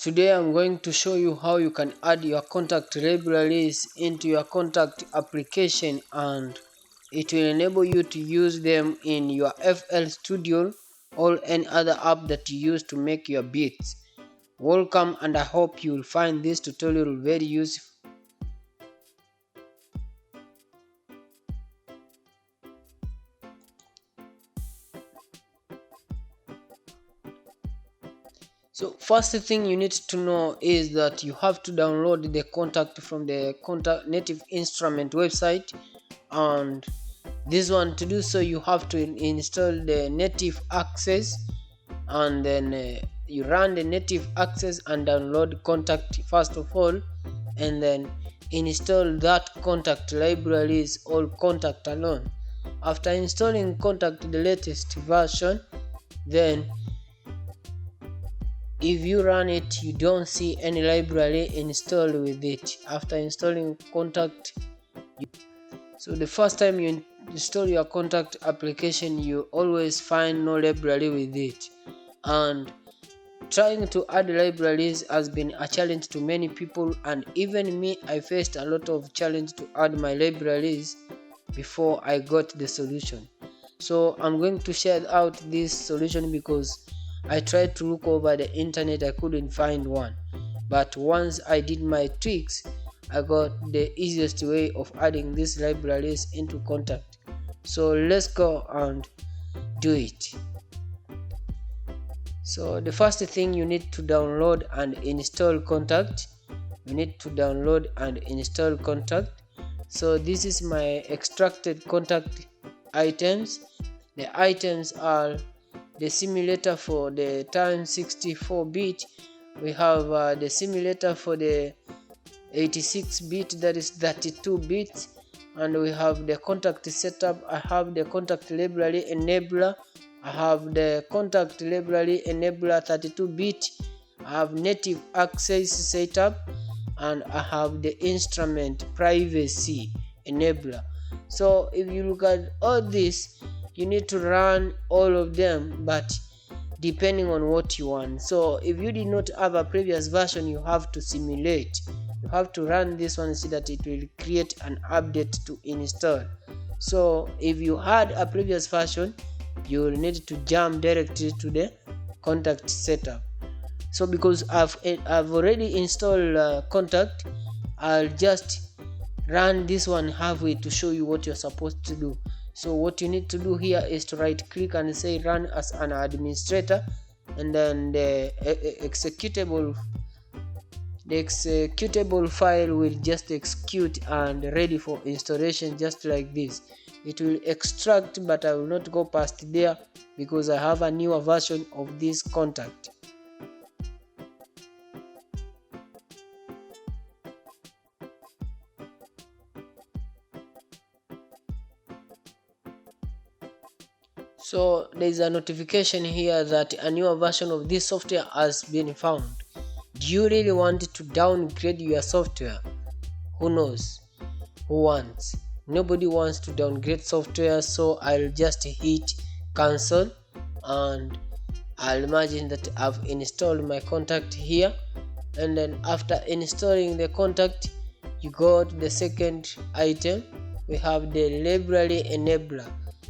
Today I'm going to show you how you can add your contact libraries into your contact application, and it will enable you to use them in your FL Studio or any other app that you use to make your beats. Welcome, and I hope you will find this tutorial very useful. So first thing you need to know is that you have to download the contact from the contact native instrument website, and this one, to do so you have to install the native access, and then you run the native access and download contact first of all, and then install that contact libraries or contact alone. After installing contact the latest version, then if you run it, you don't see any library installed with it. After installing contact, so the first time you install your contact application, you always find no library with it, and trying to add libraries has been a challenge to many people, and even me, I faced a lot of challenge to add my libraries before I got the solution. So I'm going to share out this solution because I tried to look over the internet, I couldn't find one. But once I did my tricks, I got the easiest way of adding these libraries into contact. So let's go and do it. So the first thing, you need to download and install contact. You need to download and install contact. So this is my extracted contact items. The items are the simulator for the time 64-bit. We have the simulator for the 86-bit, that is 32 bits, and we have the contact setup. I have the contact library enabler. I have the contact library enabler 32-bit. I have native access setup, and I have the instrument privacy enabler. So if you look at all this, you need to run all of them, but depending on what you want. So if you did not have a previous version, you have to simulate. You have to run this one so that it will create an update to install. So if you had a previous version, you will need to jump directly to the contact setup. So because I've already installed contact, I'll just run this one halfway to show you what you're supposed to do. So what you need to do here is to right click and say run as an administrator, and then the executable file will just execute and ready for installation, just like this. It will extract, but I will not go past there because I have a newer version of this contact. So there is a notification here that a newer version of this software has been found. Do you really want to downgrade your software? Who knows? Who wants? Nobody wants to downgrade software, so I'll just hit cancel, and I'll imagine that I've installed my contact here. And then after installing the contact, you go to the second item. We have the library enabler.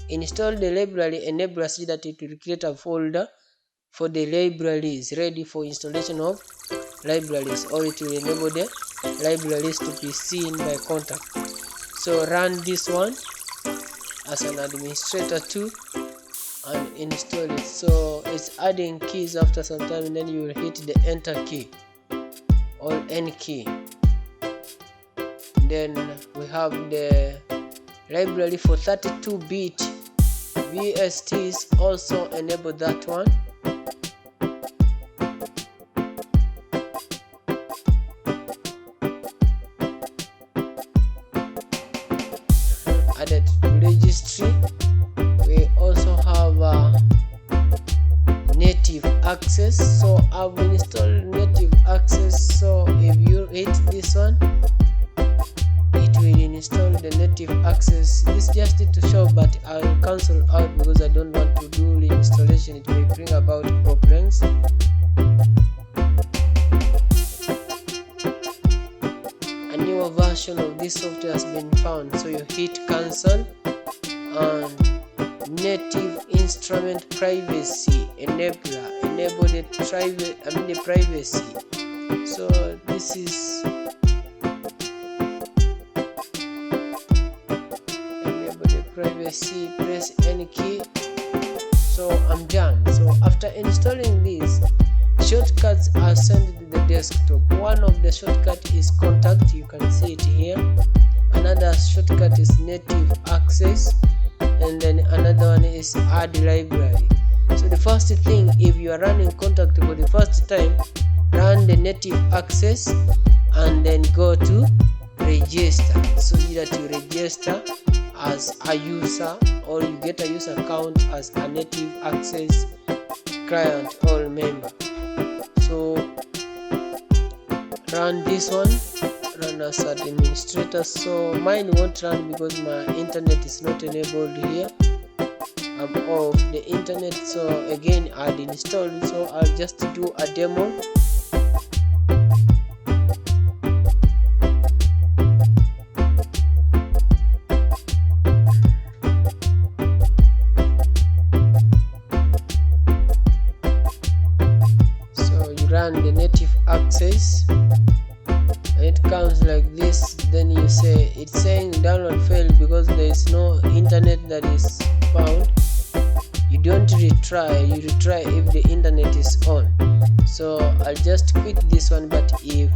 Install the library enabler so that it will create a folder for the libraries ready for installation of libraries, or it will enable the libraries to be seen by contact. So run this one as an administrator too and install it. So it's adding keys after some time, and then you will hit the enter key or N key. Then we have the library for 32-bit VSTs, also enable that one. Added to registry. We also have native access. So I've installed native access. So if you hit this one, it will install the native access. This just to show, but I'll cancel out because I don't want to do the installation. It may bring about problems. newer version of this software has been found. So you hit cancel, and native instrument privacy enabler, enable the privacy. So this is enable the privacy, press any key. So I'm done. So after installing this, shortcuts are sent to the desktop. One of the shortcut is contact, you can see it here. Another shortcut is native access, and then another one is add library. So the first thing, if you are running contact for the first time, run the native access and then go to register, so that you register as a user, or you get a user account as a native access client or member. So run this one, run as administrator. So mine won't run because my internet is not enabled here. I'm off the internet, so again I'll install. So I'll just do a demo. Run the native access, and it comes like this. Then you say, it's saying download failed because there is no internet that is found. You don't retry, you retry if the internet is on. So I'll just quit this one. But if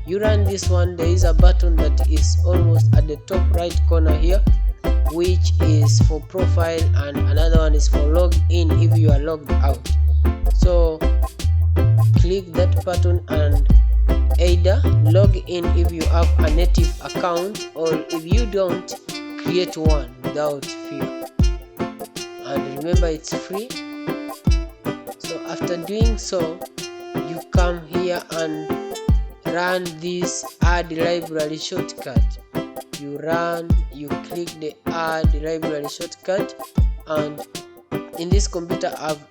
you run this one, there is a button that is almost at the top right corner here, which is for profile, and another one is for log in if you are logged out. So click that button and either log in if you have a native account, or if you don't, create one without fear. And remember, it's free. So after doing so, you come here and run this add library shortcut. You click the add library shortcut, and in this computer I've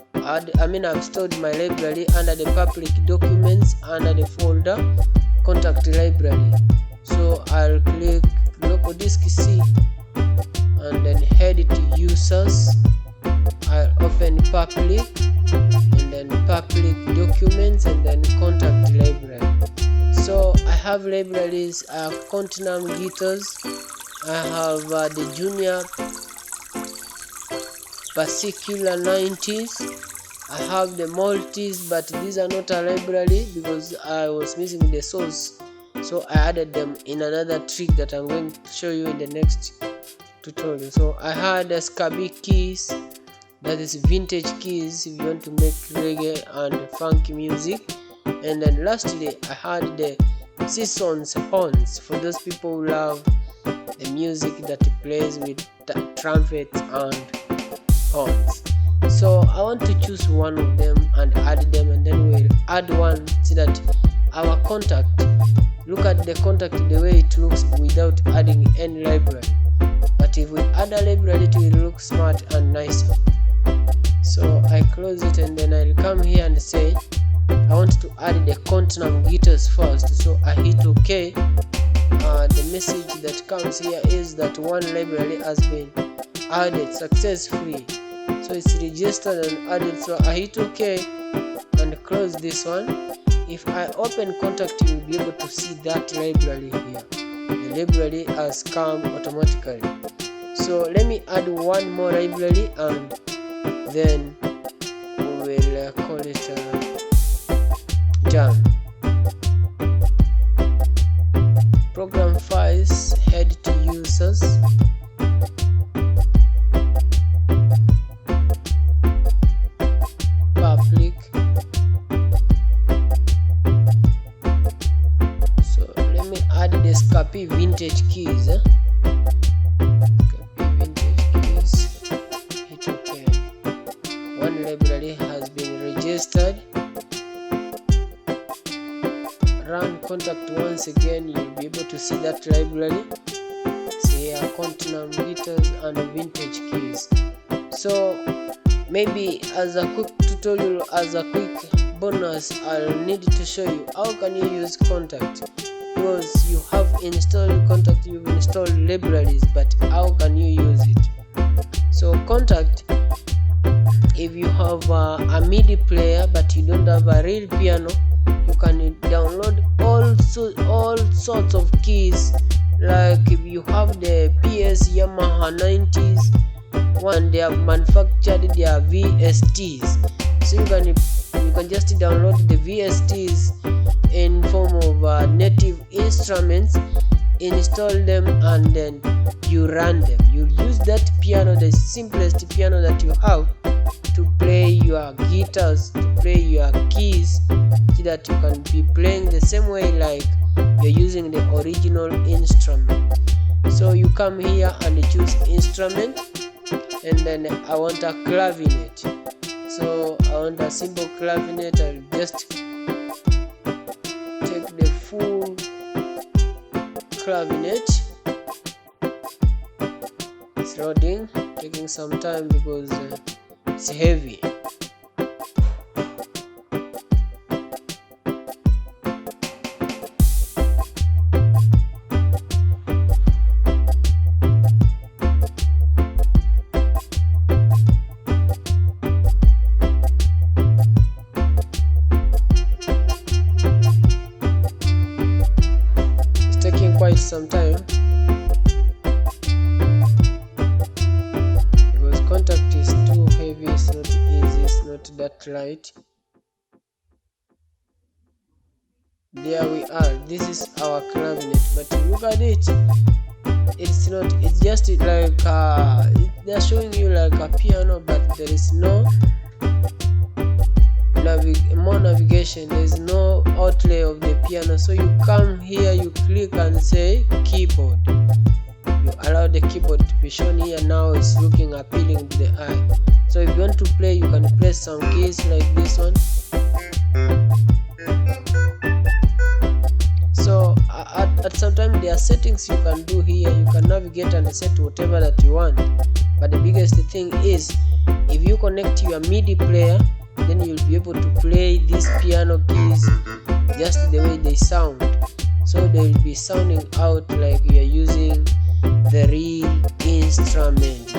stored my library under the public documents, under the folder contact library. So I'll click local disk C and then head to users. I'll open public, and then public documents, and then contact library. So I have libraries. I have Continuum guitars, I have the Junior Particular 90s, I have the multis, but these are not a library because I was missing the source, so I added them in another trick that I'm going to show you in the next tutorial. So I had the Scabby keys, that is vintage keys if you want to make reggae and funky music. And then lastly, I had the seasons horns for those people who love the music that plays with trumpets and horns. So I want to choose one of them and add them, and then we'll add one so that our contact, look at the contact the way it looks without adding any library. But if we add a library, it will look smart and nicer. So I close it, and then I'll come here and say I want to add the Continuum guitars first. So I hit OK. The message that comes here is that one library has been added successfully. So it's registered and added. So I hit OK and close this one. If I open contact, you will be able to see that library here. The library has come automatically. So let me add one more library, and then we will call it Jam. Program files, head to users, public. So let me add the Scabby vintage keys. Scabby vintage keys. Hit OK. One library has been registered. Run contact once again, you'll be able to see that library. See here, Continuum guitars and vintage keys. So maybe as a quick tutorial, as a quick bonus, I'll need to show you how can you use contact. because you have installed Kontakt, you've installed libraries, but how can you use it? So Kontakt, if you have a MIDI player but you don't have a real piano, you can download all sorts of keys. Like if you have the PS Yamaha 90s one, they have manufactured their VSTs, so you can just download the VSTs in form of native instruments, install them, and then you run them. You use that piano, the simplest piano that you have, to play your guitars, to play your keys, so that you can be playing the same way like you're using the original instrument. So you come here and choose instrument, and then I want a clavinet. So I want a simple clavinet. I'll just take the full clavinet. It's loading, taking some time because it's heavy. Quite some time because Kontakt is too heavy, it's not easy, it's not that light. There we are. This is our clavinet, but look at it. It's just like they're showing you like a piano, but there is no more navigation, there is no outlay of the piano. So you come here, you click and say keyboard, you allow the keyboard to be shown here. Now it's looking appealing to the eye. So if you want to play, you can press some keys like this one. So at some time there are settings you can do here. You can navigate and set whatever that you want, but the biggest thing is if you connect your MIDI player, then you'll be able to play these piano keys just the way they sound. So they will be sounding out like you are using the real instrument,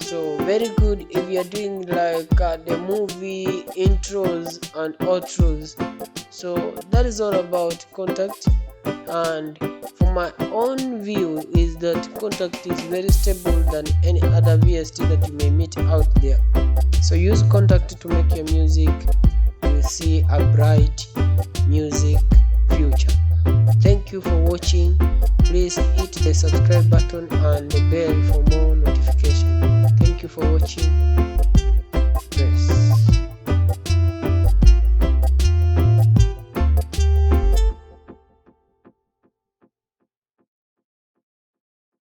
So very good if you are doing like the movie intros and outros. So that is all about Kontakt, and for my own view is that Kontakt is very stable than any other VST that you may meet out there. So use Kontakt to make your music. You will see a bright music future. Thank you for watching. Please hit the subscribe button and the bell for more notification. Thank you for watching.